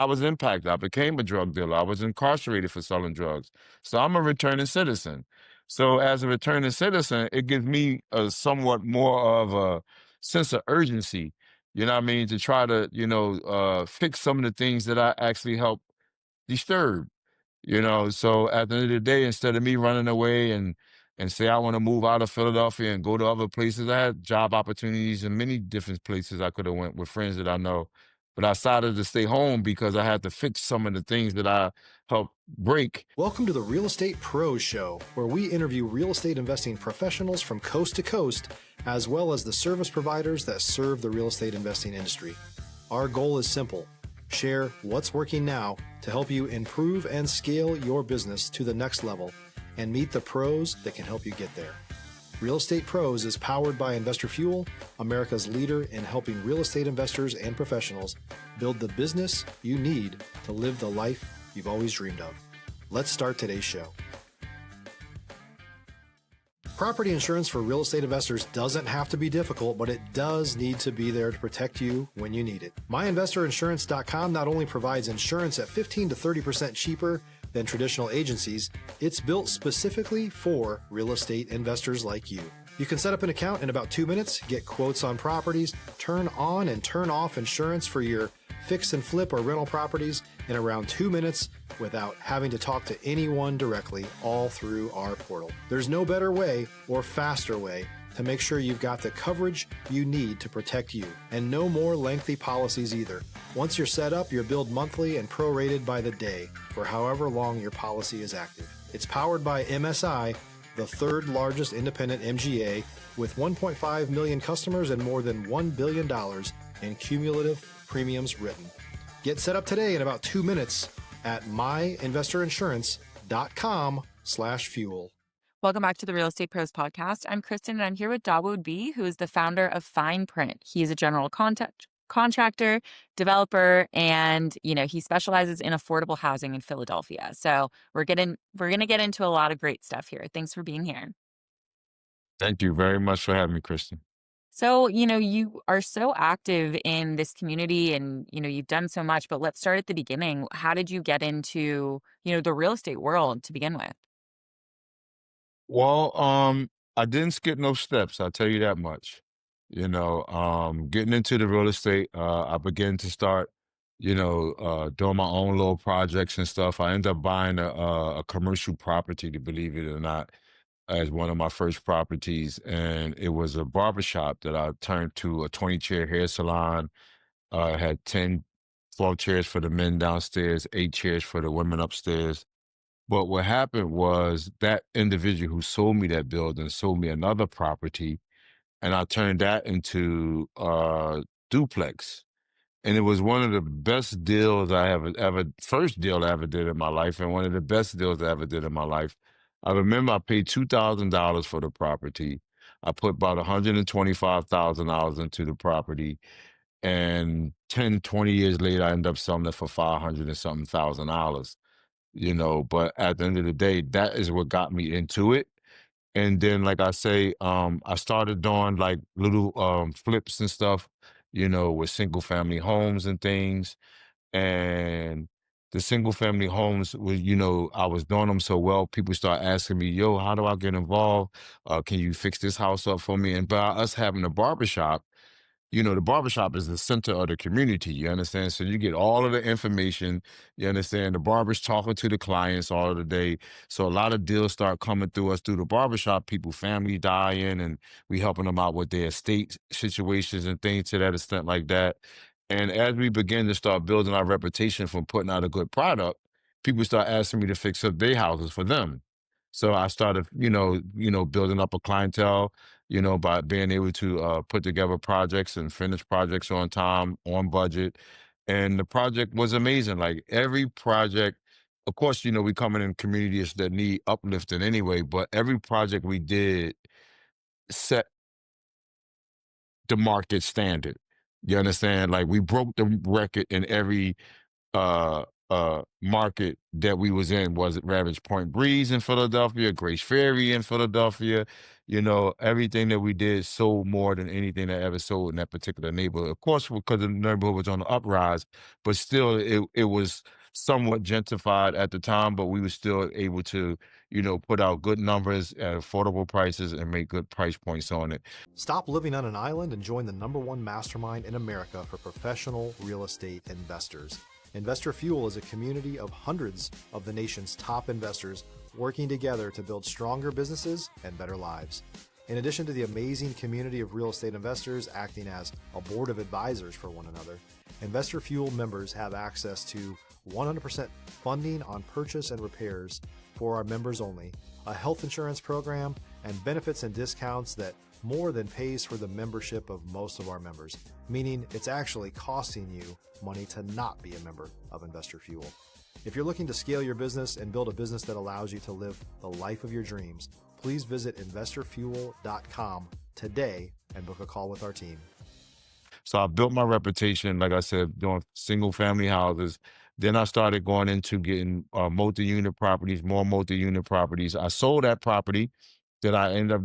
I was impacted. I became a drug dealer. I was incarcerated for selling drugs. So I'm a returning citizen. So as a returning citizen, it gives me a somewhat more of a sense of urgency, you know what I mean, to try to, fix some of the things that I actually help disturb. So at the end of the day, instead of me running away and say I want to move out of Philadelphia and go to other places, I had job opportunities in many different places I could have went with friends that I know. But I decided to stay home because I had to fix some of the things that I helped break. Welcome to the Real Estate Pros Show, where we interview real estate investing professionals from coast to coast, as well as the service providers that serve the real estate investing industry. Our goal is simple: share what's working now to help you improve and scale your business to the next level and meet the pros that can help you get there. Real Estate Pros is powered by Investor Fuel, America's leader in helping real estate investors and professionals build the business you need to live the life you've always dreamed of. Let's start today's show. Property insurance for real estate investors doesn't have to be difficult, but it does need to be there to protect you when you need it. MyInvestorInsurance.com not only provides insurance at 15 to 30% cheaper than traditional agencies, it's built specifically for real estate investors like you. You can set up an account in about 2 minutes, get quotes on properties, turn on and turn off insurance for your fix and flip or rental properties in around 2 minutes without having to talk to anyone directly, all through our portal. There's no better way or faster way to make sure you've got the coverage you need to protect you, and no more lengthy policies either. Once you're set up, you're billed monthly and prorated by the day for however long your policy is active. It's powered by MSI, the third largest independent MGA, with 1.5 million customers and more than $1 billion in cumulative premiums written. Get set up today in about 2 minutes at myinvestorinsurance.com/fuel. Welcome back to the Real Estate Pros podcast. I'm Kristen, and I'm here with Dawud Bey, who is the founder of Fine Print. He is a general contractor, developer, and he specializes in affordable housing in Philadelphia. So we're gonna get into a lot of great stuff here. Thanks for being here. Thank you very much for having me, Kristen. So, you are so active in this community and, you've done so much, but let's start at the beginning. How did you get into, the real estate world to begin with? Well, I didn't skip no steps, I'll tell you that much. Getting into the real estate, I began to start, doing my own little projects and stuff. I ended up buying a commercial property, to believe it or not, as one of my first properties. And it was a barbershop that I turned to a 20-chair hair salon. Had 10, 12 chairs for the men downstairs, 8 chairs for the women upstairs. But what happened was that individual who sold me that building sold me another property, and I turned that into a duplex. And it was one of the best deals I ever, first deal I ever did in my life, and one of the best deals I ever did in my life. I remember I paid $2,000 for the property. I put about $125,000 into the property, and 10, 20 years later, I ended up selling it for 500 and something thousand dollars. But at the end of the day, that is what got me into it. And then, like I say, I started doing like little flips and stuff, with single family homes and things. And the single family homes was, I was doing them so well, people start asking me, yo, how do I get involved? Can you fix this house up for me? And by us having a barbershop, the barbershop is the center of the community, you understand? So you get all of the information, you understand? The barber's talking to the clients all of the day. So a lot of deals start coming through us through the barbershop, people, family dying, and we helping them out with their estate situations and things to that extent like that. And as we begin to start building our reputation from putting out a good product, people start asking me to fix up their houses for them. So I started, building up a clientele, by being able to put together projects and finish projects on time, on budget. And the project was amazing. Like every project, of course, we coming in communities that need uplifting anyway, but every project we did set the market standard. You understand? Like we broke the record in every market that we was in. Was it Ravage Point Breeze in Philadelphia, Grace Ferry in Philadelphia, everything that we did sold more than anything that ever sold in that particular neighborhood. Of course, because the neighborhood was on the uprise, but still it was somewhat gentrified at the time, but we were still able to, put out good numbers at affordable prices and make good price points on it. Stop living on an island and join the #1 mastermind in America for professional real estate investors. Investor Fuel is a community of hundreds of the nation's top investors working together to build stronger businesses and better lives. In addition to the amazing community of real estate investors acting as a board of advisors for one another, Investor Fuel members have access to 100% funding on purchase and repairs for our members only, a health insurance program, and benefits and discounts that more than pays for the membership of most of our members, meaning it's actually costing you money to not be a member of Investor Fuel. If you're looking to scale your business and build a business that allows you to live the life of your dreams, please visit investorfuel.com today and book a call with our team. So I built my reputation, like I said, doing single family houses. Then I started going into getting multi-unit properties, more multi-unit properties. I sold that property that I ended up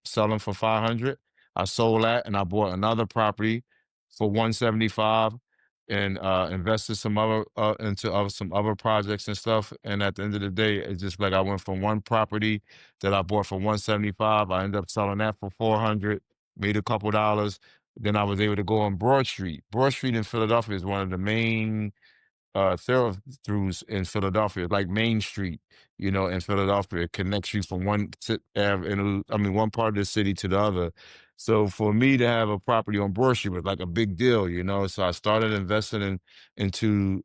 selling for 500. I sold that and I bought another property for 175 and invested some other into some other projects and stuff. And at the end of the day, it's just like I went from one property that I bought for 175. I ended up selling that for 400, made a couple dollars. Then I was able to go on Broad Street. Broad Street in Philadelphia is one of the main thoroughfares in Philadelphia, like Main Street, in Philadelphia. It connects you from one part of the city to the other. So for me to have a property on Broad Street was like a big deal. So I started investing into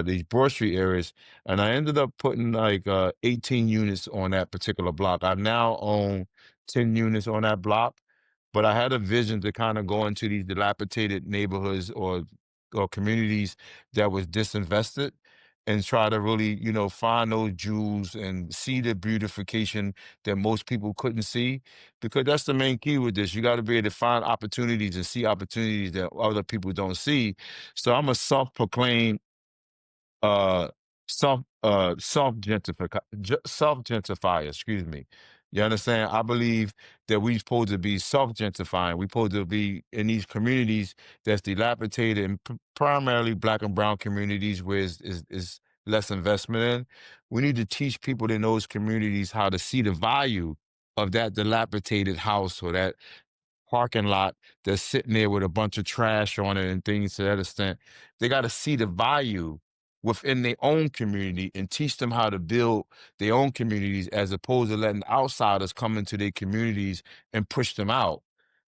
these Broad Street areas, and I ended up putting like 18 units on that particular block. I now own 10 units on that block, but I had a vision to kind of go into these dilapidated neighborhoods or communities that was disinvested and try to really, find those jewels and see the beautification that most people couldn't see. Because that's the main key with this. You got to be able to find opportunities and see opportunities that other people don't see. So I'm a self-proclaimed uh self gentrifier, excuse me. You understand? I believe that we supposed to be self gentrifying. We supposed to be in these communities that's dilapidated and primarily Black and brown communities where is less investment in. We need to teach people in those communities how to see the value of that dilapidated house or that parking lot that's sitting there with a bunch of trash on it and things to that extent. They got to see the value within their own community and teach them how to build their own communities as opposed to letting outsiders come into their communities and push them out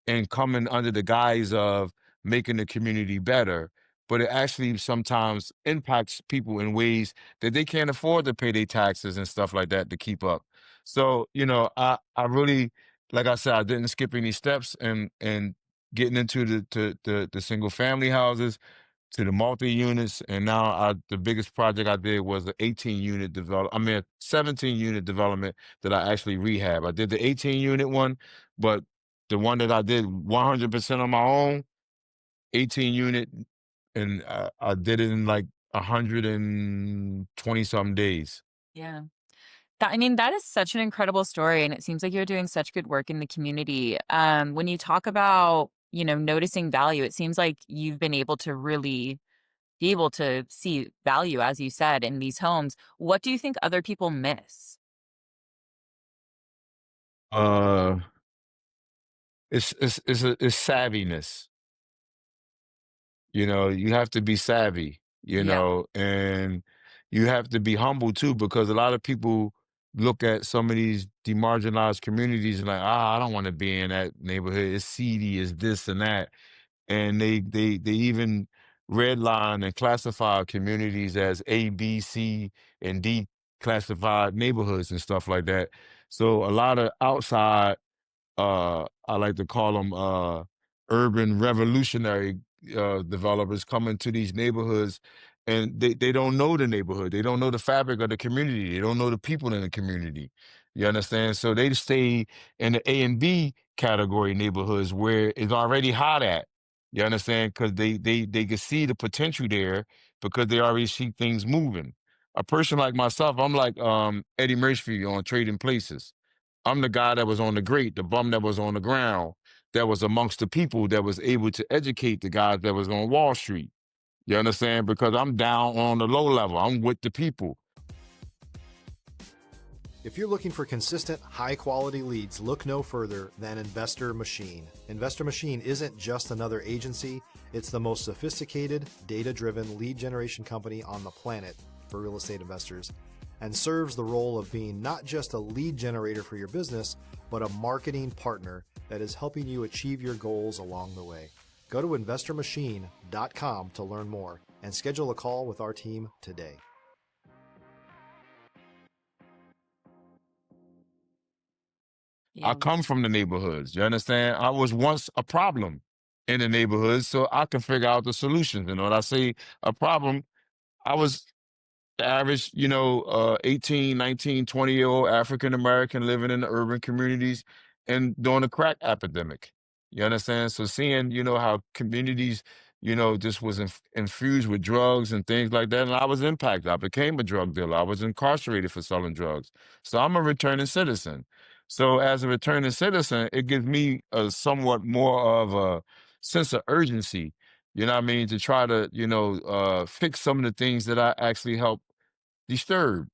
and coming under the guise of making the community better. But it actually sometimes impacts people in ways that they can't afford to pay their taxes and stuff like that to keep up. So, I really, like I said, I didn't skip any steps and getting into the single family houses to the multi units, and now the biggest project I did was the 18 unit a 17 unit development that I actually rehab. I did the 18 unit one, but the one that I did 100% on my own, 18 unit, and I did it in like 120 some days. Yeah. That is such an incredible story, and it seems like you're doing such good work in the community. When you talk about, noticing value, it seems like you've been able to really be able to see value, as you said, in these homes. What do you think other people miss? Uh, it's savviness. You have to be savvy, Yeah. and you have to be humble too, because a lot of people look at some of these demarginalized communities and like, I don't want to be in that neighborhood. It's seedy, it's this and that. And they even redline and classify communities as A, B, C, and D classified neighborhoods and stuff like that. So a lot of outside I like to call them urban revolutionary developers come into these neighborhoods and they don't know the neighborhood. They don't know the fabric of the community. They don't know the people in the community. You understand? So they stay in the A and B category neighborhoods where it's already hot at. You understand? Because they can see the potential there because they already see things moving. A person like myself, I'm like Eddie Murphy on Trading Places. I'm the guy that was on the grate, the bum that was on the ground, that was amongst the people that was able to educate the guys that was on Wall Street. You understand? Because I'm down on the low level. I'm with the people. If you're looking for consistent, high-quality leads, look no further than Investor Machine. Investor Machine isn't just another agency. It's the most sophisticated, data-driven lead generation company on the planet for real estate investors, and serves the role of being not just a lead generator for your business, but a marketing partner that is helping you achieve your goals along the way. Go to investormachine.com to learn more and schedule a call with our team today. I Yeah. come from the neighborhoods. You understand? I was once a problem in the neighborhoods, so I can figure out the solutions. And when I say a problem, I was the average, 18, 19, 20-year-old African American living in the urban communities and during the crack epidemic. You understand? So seeing, how communities, just was infused with drugs and things like that. And I was impacted. I became a drug dealer. I was incarcerated for selling drugs. So I'm a returning citizen. So as a returning citizen, it gives me a somewhat more of a sense of urgency, you know what I mean, to try to, fix some of the things that I actually help disturb.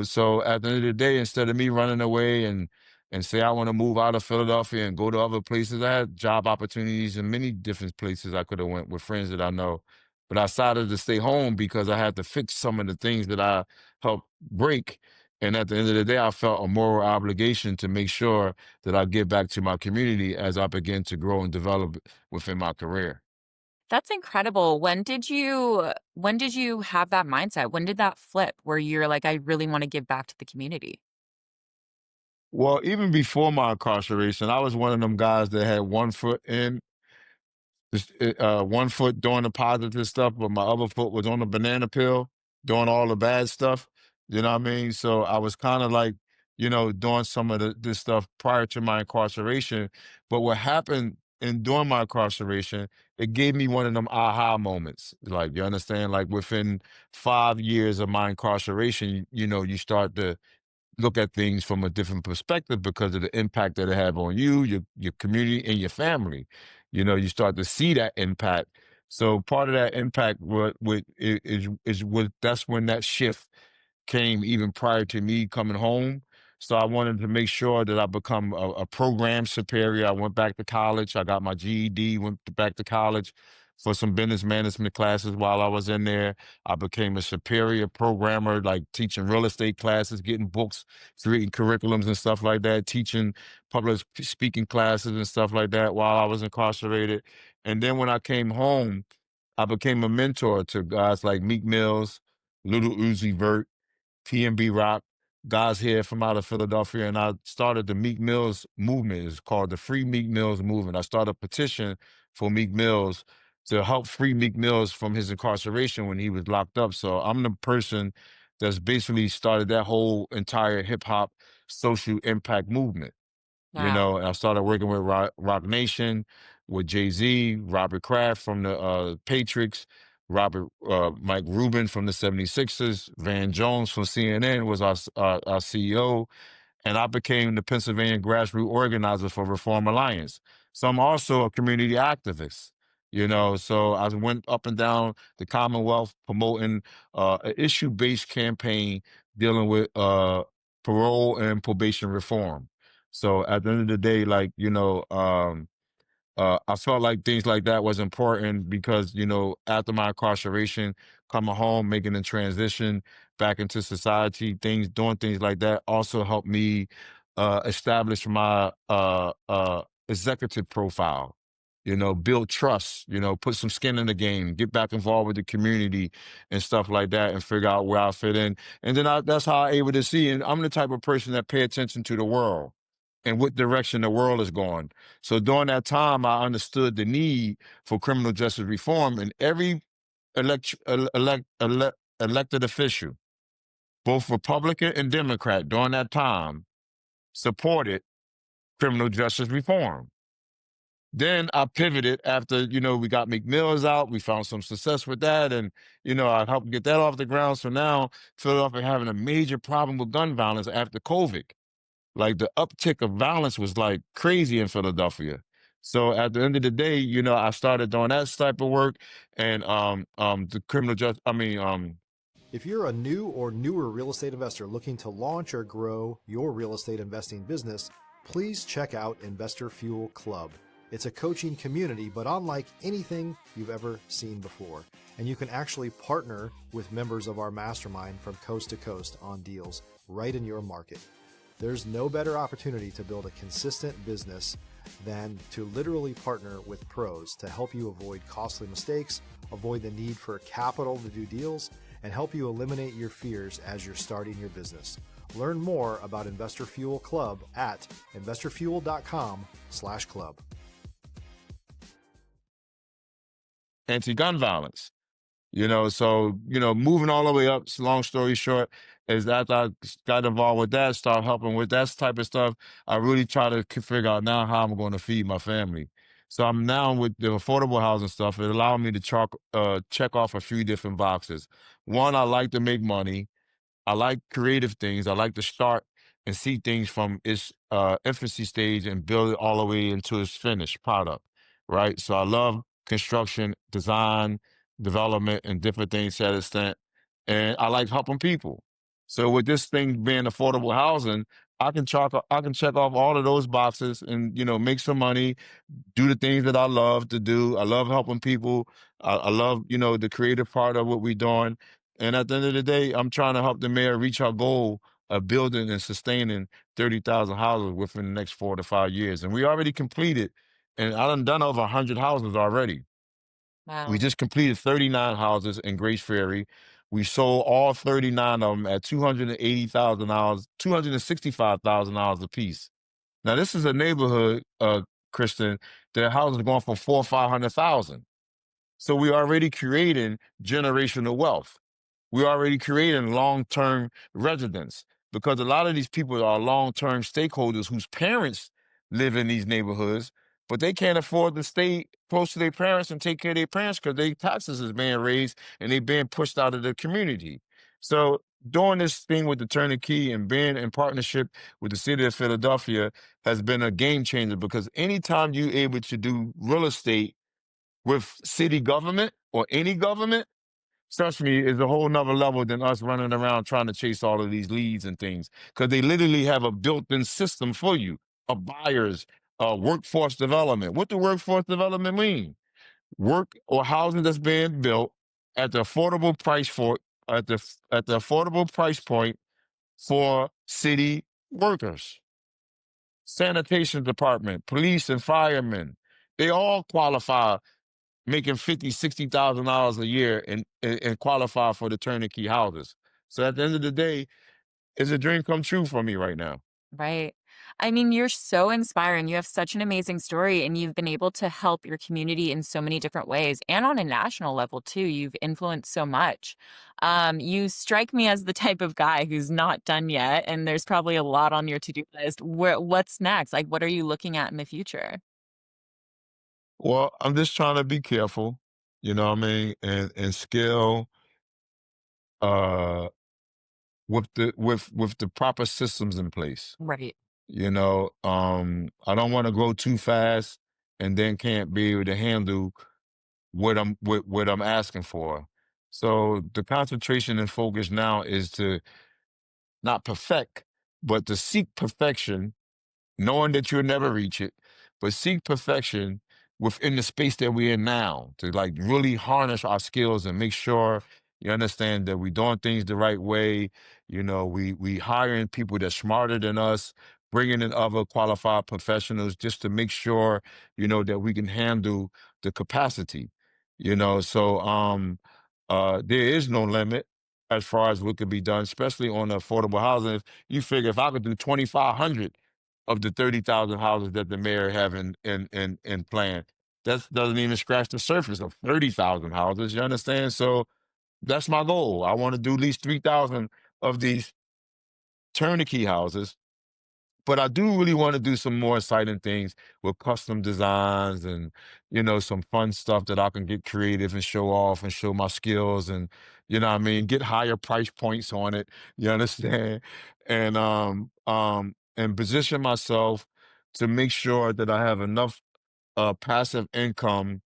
So at the end of the day, instead of me running away and say I want to move out of Philadelphia and go to other places, I had job opportunities in many different places I could have went with friends that I know. But I decided to stay home because I had to fix some of the things that I helped break. And at the end of the day, I felt a moral obligation to make sure that I give back to my community as I begin to grow and develop within my career. That's incredible. When did you have that mindset? When did that flip where you're like, I really want to give back to the community? Well, even before my incarceration, I was one of them guys that had one foot in, one foot doing the positive stuff, but my other foot was on the banana peel, doing all the bad stuff. You know what I mean? So I was kind of like, doing some of this stuff prior to my incarceration. But what happened in during my incarceration, it gave me one of them aha moments. Like, you understand? Like within 5 years of my incarceration, you start to look at things from a different perspective because of the impact that it have on you, your community, and your family. You start to see that impact. So part of that impact was that's when that shift came even prior to me coming home. So I wanted to make sure that I become a program superior. I went back to college. I got my GED, back to college for some business management classes while I was in there. I became a superior programmer, like teaching real estate classes, getting books, creating curriculums and stuff like that, teaching public speaking classes and stuff like that while I was incarcerated. And then when I came home, I became a mentor to guys like Meek Mills, Little Uzi Vert, PNB Rock, guys here from out of Philadelphia, and I started the Meek Mills movement. It's called the Free Meek Mills movement. I started a petition for Meek Mills to help free Meek Mills from his incarceration when he was locked up. So I'm the person that's basically started that whole entire hip hop social impact movement. Wow. And I started working with Rock Nation, with Jay-Z, Robert Kraft from the Patriots, Mike Rubin from the 76ers, Van Jones from CNN was our CEO, and I became the Pennsylvania grassroots organizer for Reform Alliance. So I'm also a community activist. So I went up and down the Commonwealth promoting an issue-based campaign dealing with parole and probation reform. So at the end of the day, like, I felt like things like that was important because, after my incarceration, coming home, making the transition back into society, doing things like that also helped me establish my executive profile, build trust, put some skin in the game, get back involved with the community and stuff like that and figure out where I fit in. And then that's how I'm able to see. And I'm the type of person that pay attention to the world and what direction the world is going. So during that time, I understood the need for criminal justice reform, and every elected official, both Republican and Democrat, during that time, supported criminal justice reform. Then I pivoted after, we got McMills out. We found some success with that. And, I helped get that off the ground. So now Philadelphia having a major problem with gun violence after COVID. like the uptick of violence was like crazy in Philadelphia. So at the end of the day, I started doing that type of work, and the criminal justice. I mean, If you're a new or newer real estate investor looking to launch or grow your real estate investing business, please check out Investor Fuel Club. It's a coaching community, but unlike anything you've ever seen before. And you can actually partner with members of our mastermind from coast to coast on deals right in your market. There's no better opportunity to build a consistent business than to literally partner with pros to help you avoid costly mistakes, avoid the need for capital to do deals, and help you eliminate your fears as you're starting your business. Learn more about Investor Fuel Club at investorfuel.com/club. anti-gun violence. So moving all the way up. Long story short, is that I got involved with that, start helping with that type of stuff. I really try to figure out now how I'm going to feed my family. So I'm now with the affordable housing stuff. It allowed me to check off a few different boxes. One, I like to make money. I like creative things. I like to start and see things from its infancy stage and build it all the way into its finished product, right? So I love construction, design, development, and different things to that extent. And I like helping people. So with this thing being affordable housing, I can check off all of those boxes and make some money, do the things that I love to do. I love helping people. I love, the creative part of what we're doing. And at the end of the day, I'm trying to help the mayor reach our goal of building and sustaining 30,000 houses within the next 4 to 5 years. And we already completed, and I done over 100 houses already. We Wow. just completed 39 houses in Grace Ferry. We sold all 39 of them at $280,000, $265,000 a piece. Now, this is a neighborhood, Kristen, that houses are going for 500,000. So we already creating generational wealth. We're already creating long-term residents because a lot of these people are long-term stakeholders whose parents live in these neighborhoods, but they can't afford to stay close to their parents and take care of their parents because their taxes is being raised and they being pushed out of the community. So doing this thing with the turnkey and being in partnership with the city of Philadelphia has been a game changer because anytime you're able to do real estate with city government or any government, trust me, is a whole nother level than us running around trying to chase all of these leads and things. Because they literally have a built-in system for you, of buyers, workforce development. What do workforce development mean? Work or housing that's being built at the affordable price for at the affordable price point for city workers, sanitation department, police and firemen. They all qualify making 50, $60,000 a year and qualify for the turnkey houses. So at the end of the day, it's a dream come true for me right now. Right. I mean, you're so inspiring. You have such an amazing story, and you've been able to help your community in so many different ways and on a national level, too. You've influenced so much. You strike me as the type of guy who's not done yet, and there's probably a lot on your to do list. What's next? Like, what are you looking at in the future? Well, I'm just trying to be careful, you know what I mean, and scale uh with the proper systems in place. Right. I don't want to grow too fast and then can't be able to handle what I'm asking for. So the concentration and focus now is to not perfect, but to seek perfection, knowing that you'll never reach it, but seek perfection within the space that we're in now to like really harness our skills and make sure you understand that we're doing things the right way. We hiring people that's smarter than us, bringing in other qualified professionals just to make sure, that we can handle the capacity, there is no limit as far as what could be done, especially on affordable housing. If you figure if I could do 2,500 of the 30,000 houses that the mayor have in plan. That doesn't even scratch the surface of 30,000 houses. You understand? So that's my goal. I want to do at least 3,000 of these turnkey houses. But I do really want to do some more exciting things with custom designs and, some fun stuff that I can get creative and show off and show my skills and, what I mean, get higher price points on it. You understand? And and position myself to make sure that I have enough passive income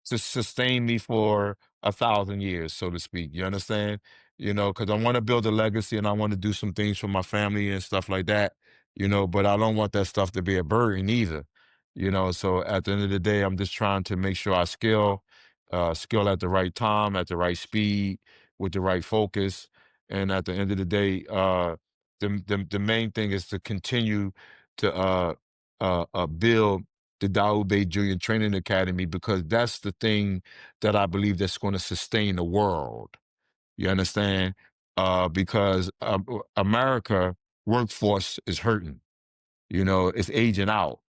to sustain me for 1,000 years, so to speak. You understand? Because I want to build a legacy and I want to do some things for my family and stuff like that. But I don't want that stuff to be a burden either. So at the end of the day, I'm just trying to make sure I skill at the right time, at the right speed, with the right focus. And at the end of the day, the main thing is to continue to build the Dawud Bey Junior Training Academy, because that's the thing that I believe that's going to sustain the world. You understand? Because America workforce is hurting. It's aging out.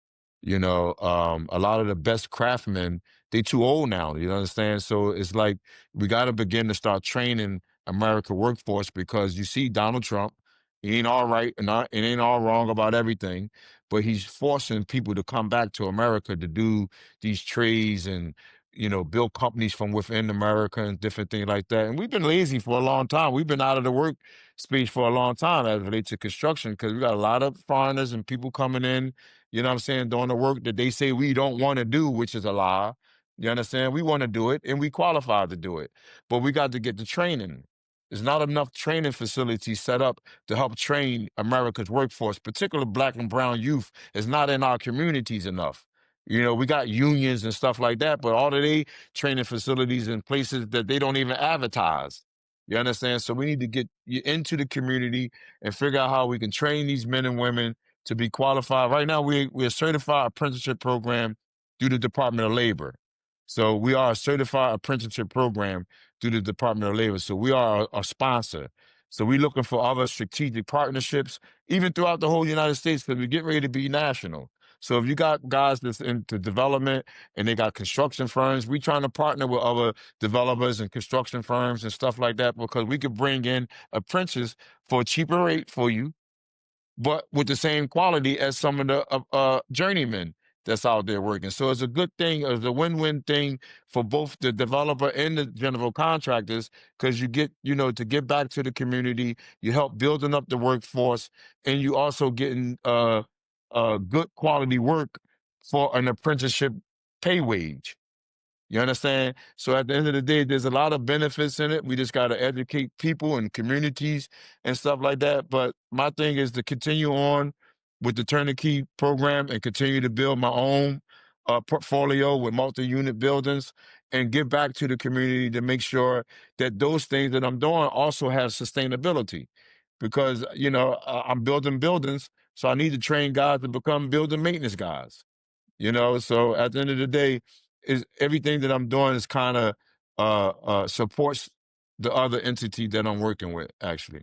A lot of the best craftsmen, they too old now. You understand? So it's like we got to begin to start training America workforce, because you see Donald Trump, he ain't all right and ain't all wrong about everything, but he's forcing people to come back to America to do these trades and build companies from within America and different things like that. And we've been lazy for a long time. We've been out of the work space for a long time as it relates to construction, because we got a lot of foreigners and people coming in, what I'm saying, doing the work that they say we don't want to do, which is a lie. You understand? We want to do it and we qualified to do it, but we got to get the training. There's not enough training facilities set up to help train America's workforce, particularly Black and brown youth. Is not in our communities enough. We got unions and stuff like that, but all of they training facilities in places that they don't even advertise. You understand? So we need to get you into the community and figure out how we can train these men and women to be qualified. Right now, we're a certified apprenticeship program through the Department of Labor. So we are a certified apprenticeship program through the Department of Labor. So we are a sponsor. So we're looking for other strategic partnerships, even throughout the whole United States, because we're getting ready to be national. So if you got guys that's into development and they got construction firms, we trying to partner with other developers and construction firms and stuff like that, because we could bring in apprentices for a cheaper rate for you, but with the same quality as some of the journeymen that's out there working. So it's a good thing. It's a win-win thing for both the developer and the general contractors, because you get, to give back to the community, you help building up the workforce, and you also getting good quality work for an apprenticeship pay wage. You understand? So at the end of the day, there's a lot of benefits in it. We just got to educate people and communities and stuff like that. But my thing is to continue on with the turnkey program and continue to build my own portfolio with multi-unit buildings and give back to the community to make sure that those things that I'm doing also have sustainability. Because, I'm building buildings, so I need to train guys to become building maintenance guys. So at the end of the day, is everything that I'm doing is kind of supports the other entity that I'm working with, actually.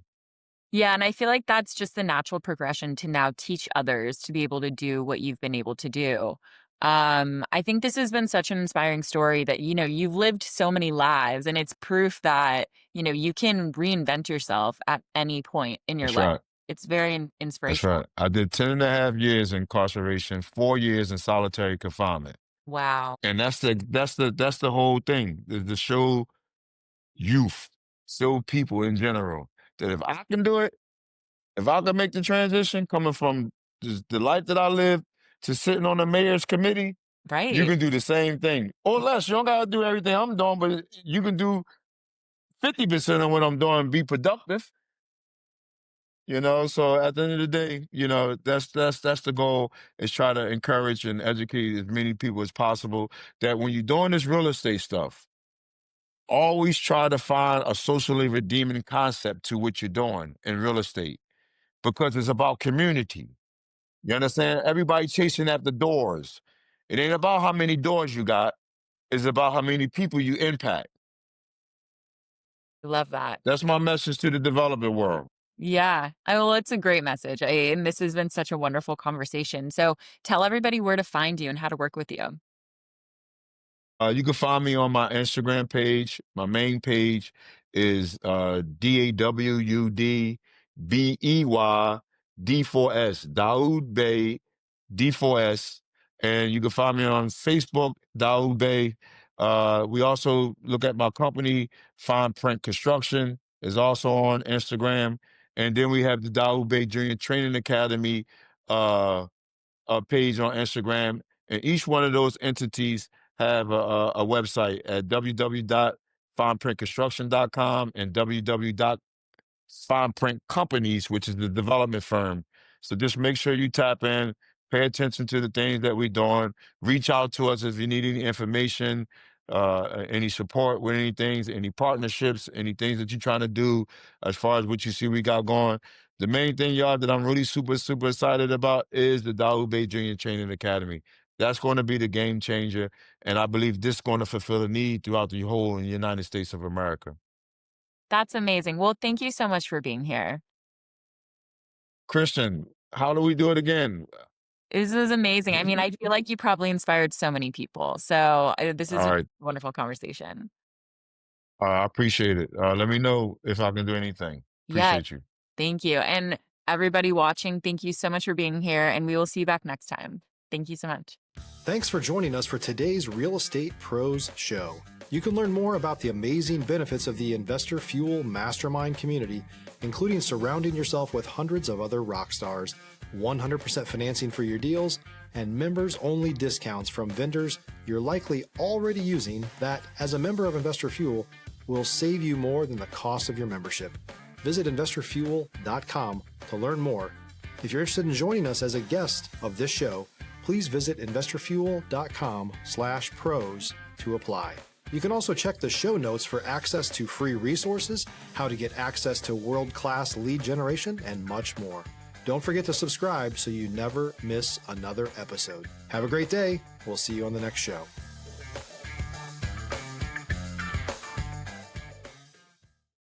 Yeah, and I feel like that's just the natural progression to now teach others to be able to do what you've been able to do. I think this has been such an inspiring story that, you've lived so many lives, and it's proof that, you can reinvent yourself at any point in your That's life. right. It's very That's inspirational. right. I did 10 and a half years incarceration, 4 years in solitary confinement. Wow. And that's the whole thing, is to show youth, show people in general, that if I can do it, if I can make the transition coming from the life that I live to sitting on the mayor's committee, you Right. can do the same thing. Or less. You don't gotta do everything I'm doing, but you can do 50% of what I'm doing, be productive. So at the end of the day, that's the goal, is try to encourage and educate as many people as possible, that when you're doing this real estate stuff, always try to find a socially redeeming concept to what you're doing in real estate, because it's about community. You understand? Everybody chasing after doors. It ain't about how many doors you got. It's about how many people you impact. I love that. That's my message to the development world. Yeah. Well, it's a great message. And this has been such a wonderful conversation. So tell everybody where to find you and how to work with you. You can find me on my Instagram page. My main page is DAWUD BEY D4S, Dawud Bey D4S. And you can find me on Facebook, Dawud Bey. We also look at my company, Fine Print Construction, is also on Instagram. And then we have the Dawud Bey Junior Training Academy page on Instagram, and each one of those entities have a website at www.fineprintconstruction.com and Fine Print Companies, which is the development firm. So just make sure you tap in, pay attention to the things that we're doing. Reach out to us if you need any information, any support with any things, any partnerships, any things that you're trying to do as far as what you see we got going. The main thing, y'all, that I'm really super, super excited about is the Dawud Bey Junior Training Academy. That's going to be the game changer. And I believe this is going to fulfill a need throughout the whole United States of America. That's amazing. Well, thank you so much for being here. Christian, how do we do it again? This is amazing. I mean, I feel like you probably inspired so many people. So this is All a right. wonderful conversation. I appreciate it. Let me know if I can do anything. Yes, Appreciate you. thank you. And everybody watching, thank you so much for being here. And we will see you back next time. Thank you so much. Thanks for joining us for today's Real Estate Pros Show. You can learn more about the amazing benefits of the Investor Fuel Mastermind community, including surrounding yourself with hundreds of other rock stars, 100% financing for your deals, and members-only discounts from vendors you're likely already using that, as a member of Investor Fuel, will save you more than the cost of your membership. Visit investorfuel.com to learn more. If you're interested in joining us as a guest of this show, please visit investorfuel.com/pros to apply. You can also check the show notes for access to free resources, how to get access to world-class lead generation, and much more. Don't forget to subscribe so you never miss another episode. Have a great day. We'll see you on the next show.